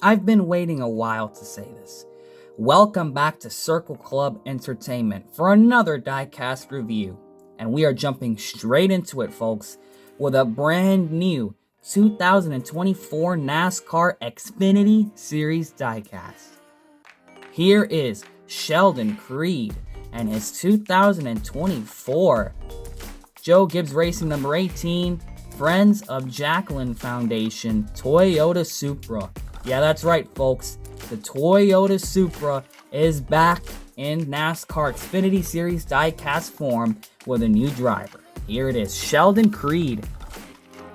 I've been waiting a while to say this. Welcome back to Circle Club Entertainment for another Diecast review. And we are jumping straight into it, folks, with a brand new 2024 NASCAR Xfinity Series Diecast. Here is Sheldon Creed and his 2024 Joe Gibbs Racing number 18 Friends of Jaclyn Foundation Toyota Supra. Yeah, that's right, folks. The Toyota Supra is back in NASCAR Xfinity Series diecast form with a new driver. Here it is, Sheldon Creed.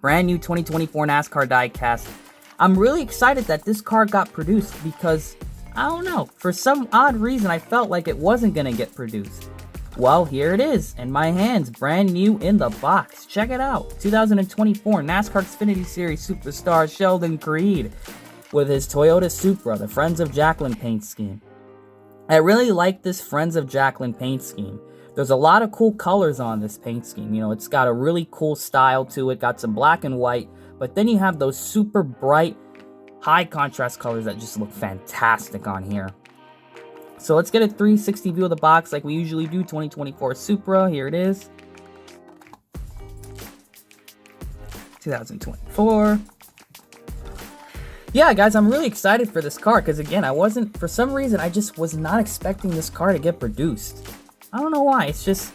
Brand new 2024 NASCAR diecast. I'm really excited that this car got produced because, I don't know, for some odd reason I felt like it wasn't going to get produced. Well, here it is in my hands, brand new in the box. Check it out. 2024 NASCAR Xfinity Series Superstar Sheldon Creed with his Toyota Supra, the Friends of Jaclyn paint scheme. I really like this Friends of Jaclyn paint scheme. There's a lot of cool colors on this paint scheme. You know, it's got a really cool style to it, got some black and white, but then you have those super bright, high contrast colors that just look fantastic on here. So let's get a 360 view of the box like we usually do. 2024 Supra, here it is. 2024. Yeah, guys, I'm really excited for this car because, again, for some reason, I just was not expecting this car to get produced. I don't know why. It's just,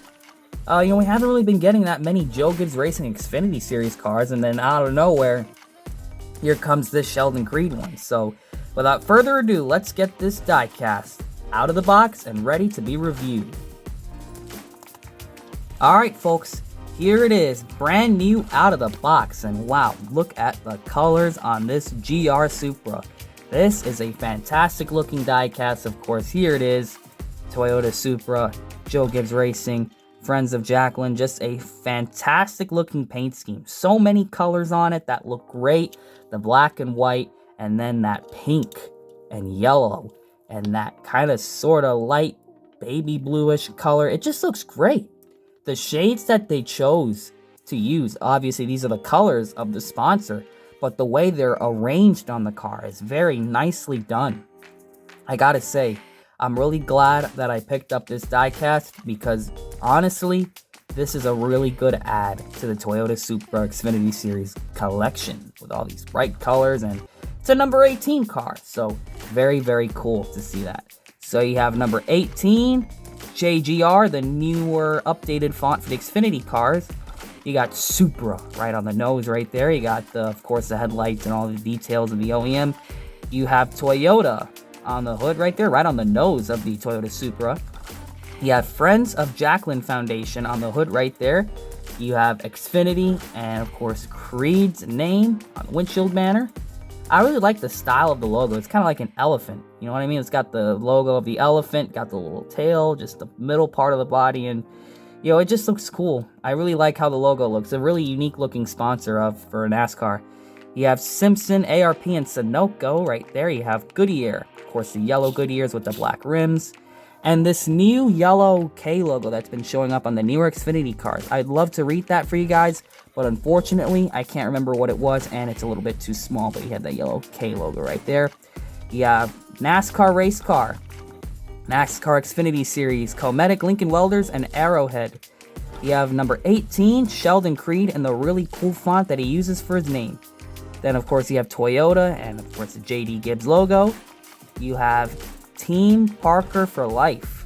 we haven't really been getting that many Joe Gibbs Racing Xfinity Series cars, and then out of nowhere, here comes this Sheldon Creed one. So, without further ado, let's get this diecast out of the box and ready to be reviewed. Alright, folks, here it is, brand new out of the box, and wow, look at the colors on this GR Supra. This is a fantastic looking diecast. Of course, here it is, Toyota Supra, Joe Gibbs Racing, Friends of Jaclyn. Just a fantastic looking paint scheme. So many colors on it that look great. The black and white, and then that pink and yellow, and that kind of sort of light baby bluish color. It just looks great. The shades that they chose to use, obviously these are the colors of the sponsor, but the way they're arranged on the car is very nicely done. I gotta say, I'm really glad that I picked up this diecast because honestly, this is a really good add to the Toyota Supra Xfinity Series collection with all these bright colors, and it's a number 18 car, so very, very cool to see that. So you have number 18, JGR, the newer updated font for the Xfinity cars. You got Supra right on the nose right there. You got, of course, the headlights and all the details of the OEM. You have Toyota on the hood right there, right on the nose of the Toyota Supra. You have Friends of Jaclyn Foundation on the hood right there. You have Xfinity and, of course, Creed's name on the windshield banner. I really like the style of the logo. It's kind of like an elephant. You know what I mean? It's got the logo of the elephant, got the little tail, just the middle part of the body, and, you know, it just looks cool. I really like how the logo looks. A really unique looking sponsor for NASCAR. You have Simpson, ARP, and Sunoco right there. You have Goodyear. Of course, the yellow Goodyears with the black rims. And this new yellow K logo that's been showing up on the newer Xfinity cars. I'd love to read that for you guys, but unfortunately, I can't remember what it was, and it's a little bit too small, but you have that yellow K logo right there. You have NASCAR Race Car, NASCAR Xfinity Series, Cometic Lincoln Welders, and Arrowhead. You have number 18, Sheldon Creed, and the really cool font that he uses for his name. Then, of course, you have Toyota, and, of course, the JD Gibbs logo. You have Team Parker for life.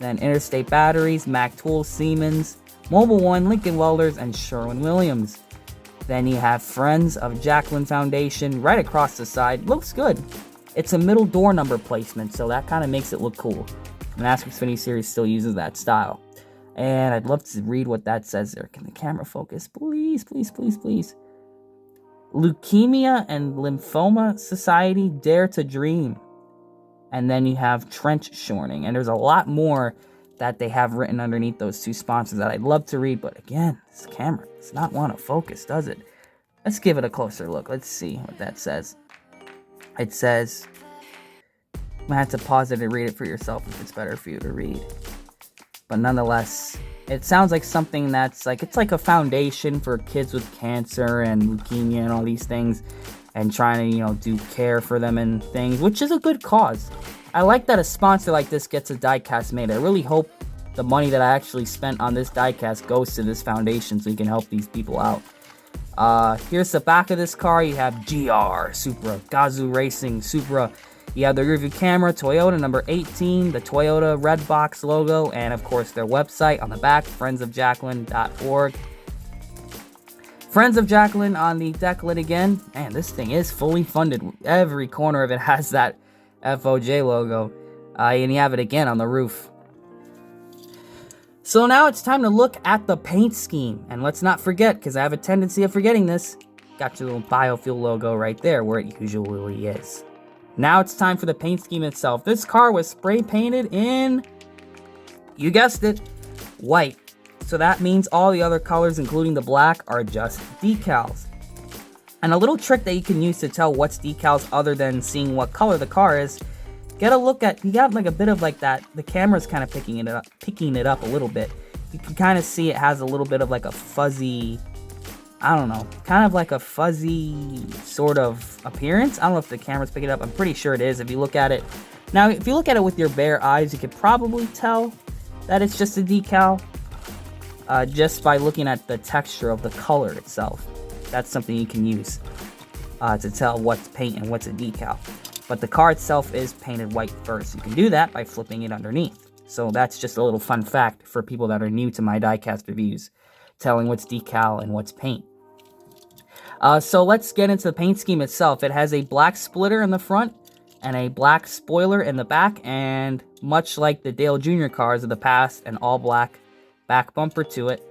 Then Interstate Batteries, Mac Tools, Siemens, Mobile One, Lincoln Welders, and Sherwin-Williams. Then you have Friends of Jaclyn Foundation right across the side. Looks good. It's a middle door number placement, so that kind of makes it look cool. The NASCAR Xfinity Series still uses that style. And I'd love to read what that says there. Can the camera focus? Please, please, please, please. Leukemia and Lymphoma Society Dare to Dream. And then you have trench shortening. And there's a lot more that they have written underneath those two sponsors that I'd love to read. But again, this camera does not want to focus, does it? Let's give it a closer look. Let's see what that says. It says, I'm going to have to pause it and read it for yourself if it's better for you to read. But nonetheless, it sounds like something that's like, it's like a foundation for kids with cancer and leukemia and all these things. and trying to, do care for them and things, which is a good cause. I like that a sponsor like this gets a diecast made. I really hope the money that I actually spent on this diecast goes to this foundation so we can help these people out. Here's the back of this car. You have GR Supra, Gazoo Racing Supra. You have the rear view camera, Toyota number 18, the Toyota red box logo, and of course their website on the back, friendsofjaclyn.org. Friends of Jaclyn on the deck lid again. Man, this thing is fully funded. Every corner of it has that FOJ logo. And you have it again on the roof. So now it's time to look at the paint scheme. And let's not forget, because I have a tendency of forgetting this, got your little biofuel logo right there where it usually is. Now it's time for the paint scheme itself. This car was spray painted in, you guessed it, white. So that means all the other colors, including the black, are just decals. And a little trick that you can use to tell what's decals other than seeing what color the car is, get a look at, you got like a bit of like that, the camera's kind of picking it up a little bit. You can kind of see it has a little bit of like a fuzzy, I don't know, kind of like a fuzzy sort of appearance. I don't know if the camera's picking it up. I'm pretty sure it is if you look at it. Now, if you look at it with your bare eyes, you could probably tell that it's just a decal. Just by looking at the texture of the color itself. That's something you can use to tell what's paint and what's a decal. But the car itself is painted white first. You can do that by flipping it underneath. So that's just a little fun fact for people that are new to my diecast reviews, telling what's decal and what's paint. So let's get into the paint scheme itself. It has a black splitter in the front and a black spoiler in the back, and much like the Dale Jr. cars of the past, an all black back bumper to it.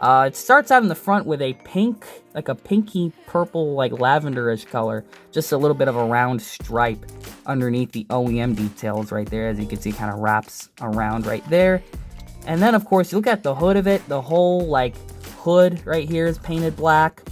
It starts out in the front with a pink, like a pinky purple, like lavenderish color. Just a little bit of a round stripe underneath the OEM details right there. As you can see, kind of wraps around right there. And then, of course, you look at the hood of it. The whole, like, hood right here is painted black.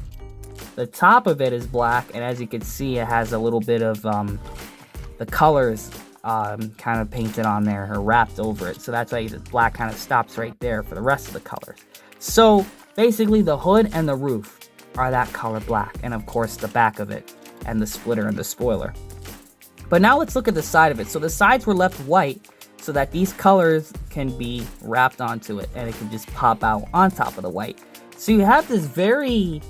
The top of it is black. And as you can see, it has a little bit of the colors kind of painted on there or wrapped over it. So that's why the black kind of stops right there for the rest of the colors. So basically the hood and the roof are that color black, and of course the back of it and the splitter and the spoiler. But now let's look at the side of it. So the sides were left white so that these colors can be wrapped onto it and it can just pop out on top of the white. So you have this very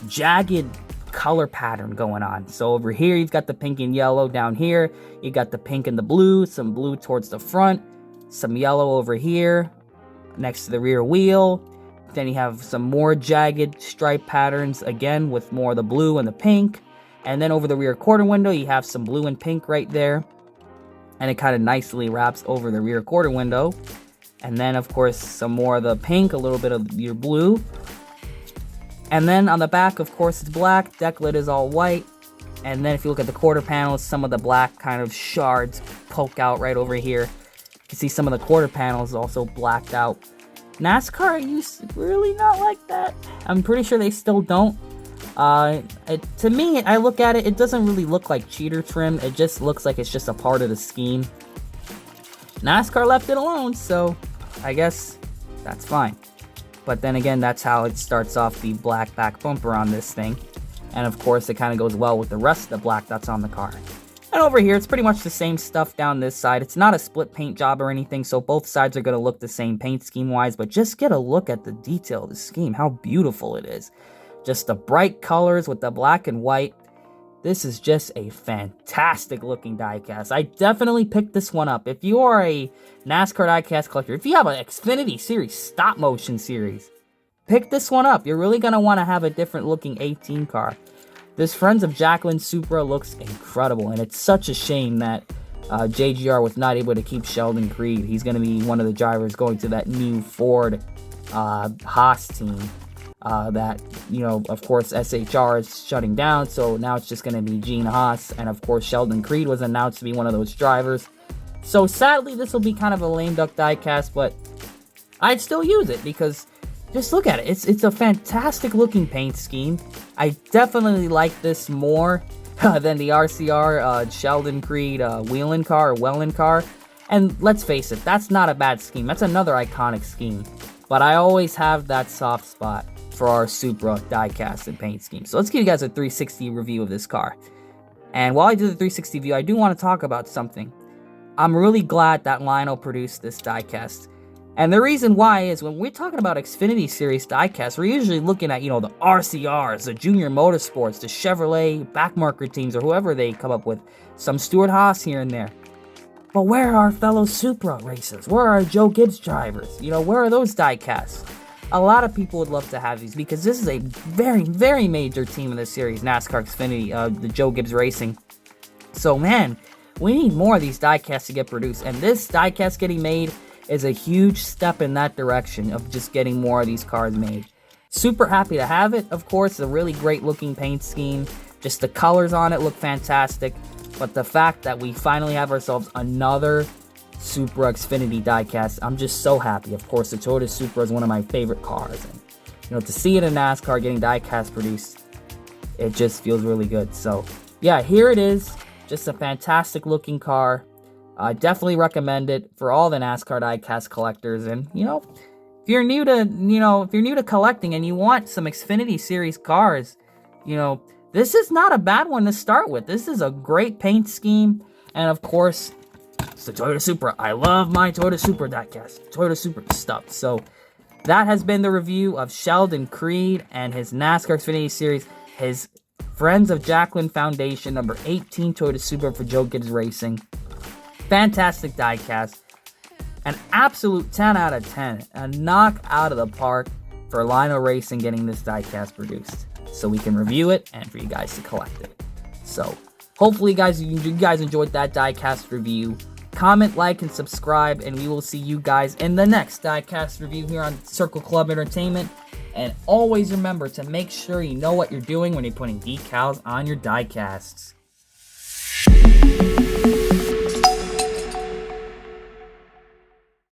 jagged color pattern going on. So over here you've got the pink and yellow. Down here you got the pink and the blue, some blue towards the front, some yellow over here next to the rear wheel. Then you have some more jagged stripe patterns again with more of the blue and the pink. And then over the rear quarter window you have some blue and pink right there, and it kind of nicely wraps over the rear quarter window. And then of course some more of the pink, a little bit of your blue. And then on the back, of course, it's black. Deck lid is all white. And then if you look at the quarter panels, some of the black kind of shards poke out right over here. You can see some of the quarter panels also blacked out. NASCAR used to really not like that. I'm pretty sure they still don't. To me, I look at it, it doesn't really look like cheater trim. It just looks like it's just a part of the scheme. NASCAR left it alone, so I guess that's fine. But then again, that's how it starts off, the black back bumper on this thing. And of course, it kind of goes well with the rest of the black that's on the car. And over here, it's pretty much the same stuff down this side. It's not a split paint job or anything, so both sides are going to look the same paint scheme-wise, but just get a look at the detail of the scheme, how beautiful it is. Just the bright colors with the black and white. This is just a fantastic-looking diecast. I definitely picked this one up. If you are a NASCAR diecast collector, if you have an Xfinity Series stop-motion series, pick this one up. You're really going to want to have a different-looking 18 car. This Friends of Jaclyn Supra looks incredible, and it's such a shame that JGR was not able to keep Sheldon Creed. He's going to be one of the drivers going to that new Ford Haas team that, of course, SHR is shutting down, so now it's just going to be Gene Haas, and of course, Sheldon Creed was announced to be one of those drivers. So sadly, this will be kind of a lame duck diecast, but I'd still use it because just look at it. It's a fantastic looking paint scheme. I definitely like this more than the RCR Sheldon Creed Wheelin' car or Wellin' car. And let's face it, that's not a bad scheme. That's another iconic scheme. But I always have that soft spot for our Supra diecast and paint scheme. So let's give you guys a 360 review of this car. And while I do the 360 view, I do want to talk about something. I'm really glad that Lionel produced this diecast. And the reason why is when we're talking about Xfinity Series diecast, we're usually looking at, the RCRs, the Junior Motorsports, the Chevrolet backmarker teams, or whoever they come up with. Some Stuart Haas here and there. But where are our fellow Supra racers? Where are our Joe Gibbs drivers? Where are those diecasts? A lot of people would love to have these because this is a very, very major team in the series, NASCAR Xfinity, the Joe Gibbs Racing. So, man, we need more of these diecasts to get produced. And this diecast getting made is a huge step in that direction of just getting more of these cars made. Super happy to have it. Of course, a really great looking paint scheme. Just the colors on it look fantastic. But the fact that we finally have ourselves another Supra Xfinity diecast, I'm just so happy. Of course, the Toyota Supra is one of my favorite cars. And, to see it in NASCAR getting diecast produced, it just feels really good. So, yeah, here it is. Just a fantastic looking car. I definitely recommend it for all the NASCAR diecast collectors. And, if you're new to collecting and you want some Xfinity Series cars, this is not a bad one to start with. This is a great paint scheme. And, of course, it's the Toyota Supra. I love my Toyota Supra diecast. Toyota Supra stuff. So, that has been the review of Sheldon Creed and his NASCAR Xfinity Series, his Friends of Jaclyn Foundation, number 18 Toyota Supra for Joe Gibbs Racing. Fantastic diecast. An absolute 10 out of 10. A knock out of the park for Lionel Racing getting this diecast produced. So we can review it and for you guys to collect it. So hopefully you guys enjoyed that diecast review. Comment, like, and subscribe, and we will see you guys in the next diecast review here on Circle Club Entertainment. And always remember to make sure you know what you're doing when you're putting decals on your diecasts.